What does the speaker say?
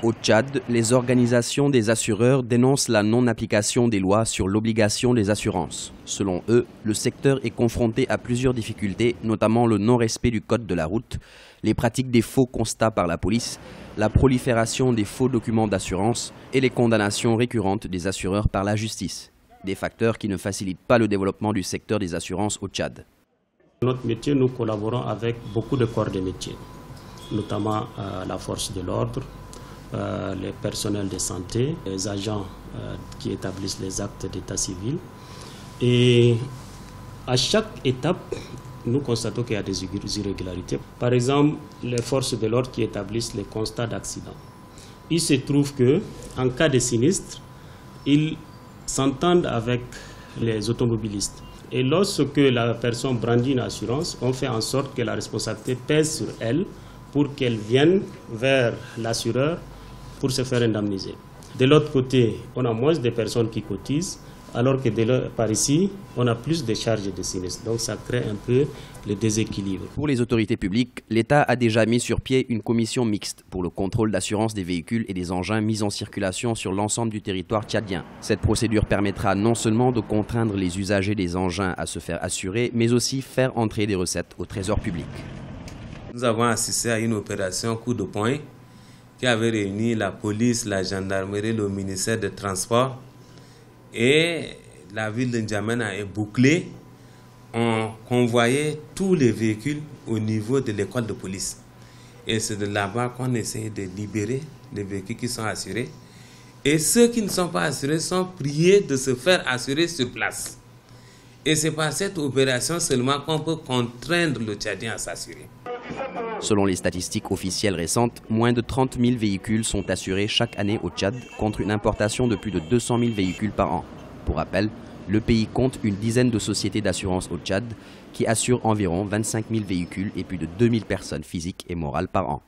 Au Tchad, les organisations des assureurs dénoncent la non-application des lois sur l'obligation des assurances. Selon eux, le secteur est confronté à plusieurs difficultés, notamment le non-respect du code de la route, les pratiques des faux constats par la police, la prolifération des faux documents d'assurance et les condamnations récurrentes des assureurs par la justice. Des facteurs qui ne facilitent pas le développement du secteur des assurances au Tchad. Dans notre métier, nous collaborons avec beaucoup de corps de métier, notamment la force de l'ordre, les personnels de santé, les agents qui établissent les actes d'état civil. Et à chaque étape, nous constatons qu'il y a des irrégularités. Par exemple, les forces de l'ordre qui établissent les constats d'accident. Il se trouve qu'en cas de sinistre, ils s'entendent avec les automobilistes. Et lorsque la personne brandit une assurance, on fait en sorte que la responsabilité pèse sur elle pour qu'elle vienne vers l'assureur pour se faire indemniser. De l'autre côté, on a moins de personnes qui cotisent, alors que par ici, on a plus de charges de sinistres. Donc ça crée un peu le déséquilibre. Pour les autorités publiques, l'État a déjà mis sur pied une commission mixte pour le contrôle d'assurance des véhicules et des engins mis en circulation sur l'ensemble du territoire tchadien. Cette procédure permettra non seulement de contraindre les usagers des engins à se faire assurer, mais aussi faire entrer des recettes au trésor public. Nous avons assisté à une opération coup de poing qui avait réuni la police, la gendarmerie, le ministère des Transports et la ville de N'Djamena est bouclée. On convoyait tous les véhicules au niveau de l'école de police. Et c'est de là-bas qu'on essaie de libérer les véhicules qui sont assurés. Et ceux qui ne sont pas assurés sont priés de se faire assurer sur place. Et c'est par cette opération seulement qu'on peut contraindre le Tchadien à s'assurer. Selon les statistiques officielles récentes, moins de 30 000 véhicules sont assurés chaque année au Tchad contre une importation de plus de 200 000 véhicules par an. Pour rappel, le pays compte une dizaine de sociétés d'assurance au Tchad qui assurent environ 25 000 véhicules et plus de 2 000 personnes physiques et morales par an.